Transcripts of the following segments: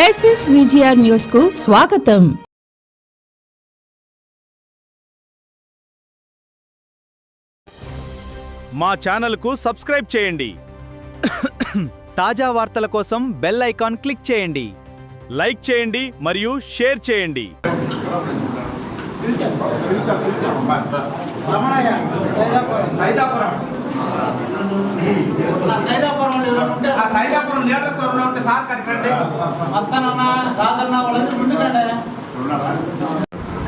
Crisis VGR news కు స్వాగతం. మా ఛానల్ కు సబ్స్క్రైబ్ చేయండి. తాజా వార్తల కోసం బెల్ ఐకాన్ క్లిక్ చేయండి. లైక్ చేయండి మరియు షేర్ చేయండి.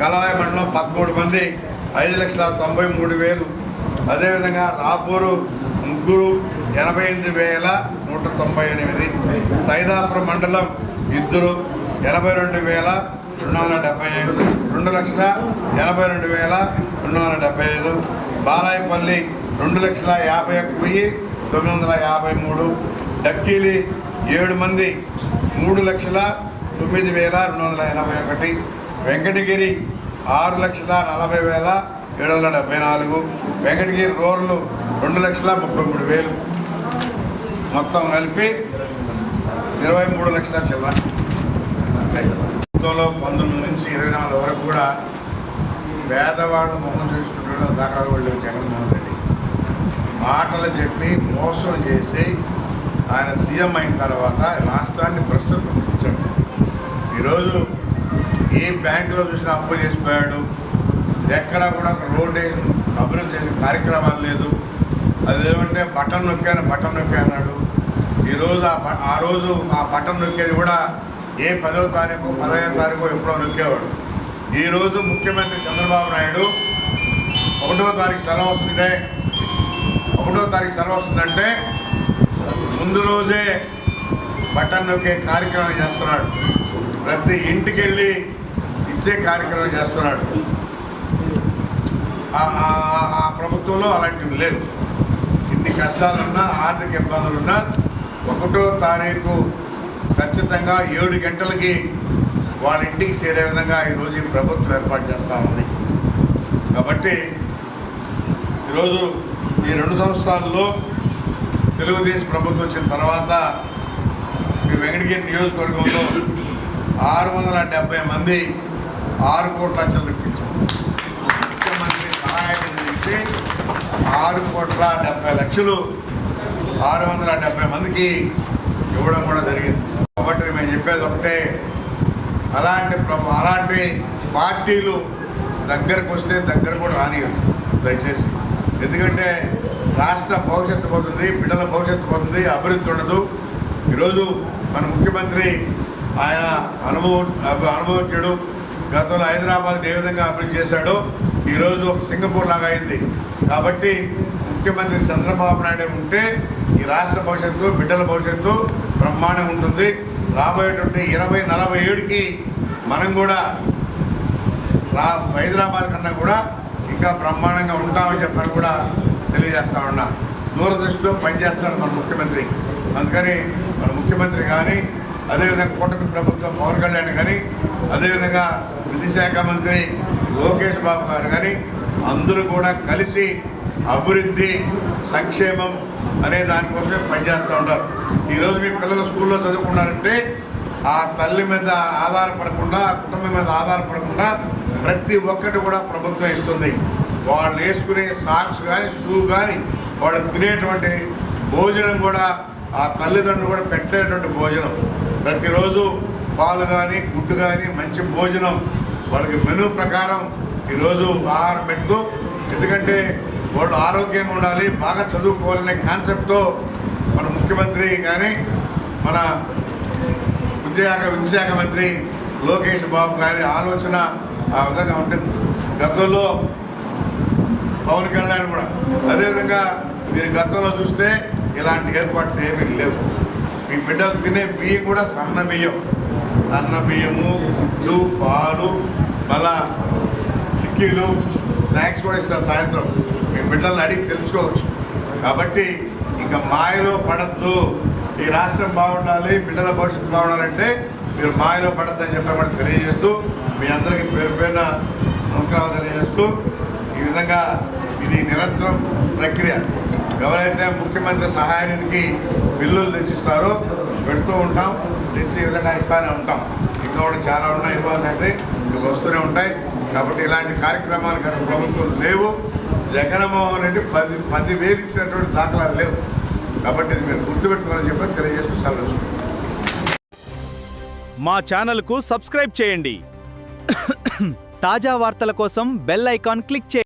కలవాయి మండలం 13 మంది 5,93,000. అదేవిధంగా రాపూరు ముగ్గురు 88,198. సైదాపురం మండలం ఇద్దరు 82,275. 2,82,275. బాలాయపల్లి 2,51,953. డక్కీలి 7 మంది 3,09,281. వెంకటగిరి 6,40,774. వెంకటగిరి రూరల్ 2,33,000. మొత్తం కలిపి 23 లక్షల చిల్లర. ప్రభుత్వంలో 19 నుంచి 24 వరకు కూడా పేదవాళ్ళు మొహం చూసుకుంటూ దాఖలు వాళ్ళు జగన్మోహన్ రెడ్డి మాటలు చెప్పి మోసం చేసి ఆయన సీఎం అయిన తర్వాత రాష్ట్రాన్ని ప్రస్తుతం ఇచ్చాడు. ఈరోజు ఏ బ్యాంకులో చూసినా అప్పు చేసిపోయాడు. ఎక్కడ కూడా రోడ్ అభివృద్ధి చేసిన కార్యక్రమాలు లేదు. అదేమంటే బటన్ నొక్కి అన్నాడు. ఈరోజు ఆ రోజు ఆ బటన్ నొక్కేది కూడా ఏ 10వ తారీఖు 15వ తారీఖు ఎప్పుడో నొక్కేవాడు. ఈరోజు ముఖ్యమంత్రి చంద్రబాబు నాయుడు 1వ తారీఖు సెలవు వస్తుంది. 1వ తారీఖు సెలవు వస్తుందంటే ముందు రోజే బటన్ నొక్కే కార్యక్రమం చేస్తున్నాడు. ప్రతి ఇంటికి వెళ్ళి ఇచ్చే కార్యక్రమం చేస్తున్నాడు. ఆ ప్రభుత్వంలో అలాంటివి లేవు. ఇన్ని కష్టాలున్నా ఆర్థిక ఇబ్బందులున్నా 1వ తారీఖు ఖచ్చితంగా 7 గంటలకి వాళ్ళ ఇంటికి చేరే విధంగా ఈరోజు ఈ ప్రభుత్వం ఏర్పాటు చేస్తూ ఉంది. కాబట్టి ఈరోజు ఈ 2 సంవత్సరాల్లో తెలుగుదేశం ప్రభుత్వం వచ్చిన తర్వాత ఈ వెంకటగిరి నియోజకవర్గంలో 670 మంది 6 కోట్ల లక్షలు ఇప్పించారు. ముఖ్యమంత్రి సహాయం నుంచి 6,70,00,000 670 మందికి ఇవ్వడం కూడా జరిగింది. కాబట్టి మేము చెప్పేది ఒకటే, అలాంటి పార్టీలు దగ్గరకు వస్తే దగ్గర కూడా రానియరు దయచేసి. ఎందుకంటే రాష్ట్ర భవిష్యత్తు పోతుంది, బిడ్డల భవిష్యత్తు పోతుంది, అభివృద్ధి ఉండదు. ఈరోజు మన ముఖ్యమంత్రి ఆయన అనుభవజ్ఞుడు. గతంలో హైదరాబాద్ ఏ విధంగా అభివృద్ధి చేశాడో ఈరోజు ఒక సింగపూర్ లాగా అయింది. కాబట్టి ముఖ్యమంత్రి చంద్రబాబు నాయుడు ఉంటే ఈ రాష్ట్ర భవిష్యత్తు, బిడ్డల భవిష్యత్తు బ్రహ్మాండం ఉంటుంది. రాబోయేటువంటి 2047కి మనం కూడా హైదరాబాద్ కన్నా కూడా ఇంకా బ్రహ్మాండంగా ఉంటామని చెప్పని కూడా తెలియజేస్తా ఉన్నా. దూరదృష్టితో పనిచేస్తాడు మన ముఖ్యమంత్రి. అందుకని మన ముఖ్యమంత్రి కానీ, అదేవిధంగా కూటమి ప్రభుత్వం పవన్ కళ్యాణ్ కానీ, అదేవిధంగా విద్యాశాఖ మంత్రి లోకేష్ బాబు గారు కానీ అందరూ కూడా కలిసి అభివృద్ధి, సంక్షేమం అనే దానికోసమే పనిచేస్తూ ఉంటారు. ఈరోజు మీ పిల్లలు స్కూల్లో చదువుకున్నారంటే ఆ తల్లి మీద ఆధారపడకుండా, ఆ కుటుంబం మీద ఆధారపడకుండా ప్రతి ఒక్కటి కూడా ప్రభుత్వం ఇస్తుంది. వాళ్ళు వేసుకునే సాక్స్ కానీ, షూ కానీ, వాళ్ళు తినేటువంటి భోజనం కూడా ఆ తల్లిదండ్రులు కూడా పెట్టేటువంటి భోజనం. ప్రతిరోజు పాలు కానీ, గుడ్డు కానీ, మంచి భోజనం వాళ్ళకి మెనూ ప్రకారం ఈరోజు ఆహారం పెడుతూ, ఎందుకంటే వాళ్ళు ఆరోగ్యంగా ఉండాలి, బాగా చదువుకోవాలనే కాన్సెప్ట్తో మన ముఖ్యమంత్రి కానీ, మన విద్యాశాఖ మంత్రి లోకేష్ బాబు గారి ఆలోచన ఆ విధంగా ఉంటుంది. గతంలో పవన్ కళ్యాణ్ కూడా అదేవిధంగా మీరు గతంలో చూస్తే ఇలాంటి ఏర్పాట్లు ఏమీ లేవు. మీ బిడ్డలు తినే బియ్యం కూడా సన్న బియ్యము, గుడ్డు, పాలు, మళ్ళా చిక్కీలు, స్నాక్స్ కూడా ఇస్తారు సాయంత్రం. మీ బిడ్డలను అడిగి తెలుసుకోవచ్చు. కాబట్టి ఇంకా మాయలో పడద్దు. ఈ రాష్ట్రం బాగుండాలి, బిడ్డల భవిష్యత్తు బాగుండాలంటే మీరు మాయలో పడద్దని చెప్పి తెలియజేస్తూ మీ అందరికీ పేరు పేరున నమస్కారాలు తెలియజేస్తూ, ఈ విధంగా ఇది నిరంతరం ప్రక్రియ. ఎవరైతే ముఖ్యమంత్రి సహాయ నిధికి బిల్లులు తెచ్చిస్తారో పెడుతూ ఉంటాం, తెచ్చే విధంగా ఇస్తూనే ఉంటాం. ఇంకా కూడా చాలా ఉన్నాయి, ఇవ్వాల్సి ఇవి వస్తూనే ఉంటాయి. కాబట్టి ఇలాంటి కార్యక్రమాలు గత ప్రభుత్వం లేవు. జగన్మోహన్ రెడ్డి 10,000 ఇచ్చినటువంటి దాఖలాలు లేవు. కాబట్టి ఇది మీరు గుర్తుపెట్టుకోవాలని చెప్పి తెలియజేస్తూ సెలవు. మా ఛానల్కు సబ్స్క్రైబ్ చేయండి. తాజా వార్తల కోసం బెల్ ఐకాన్ క్లిక్ చేయండి.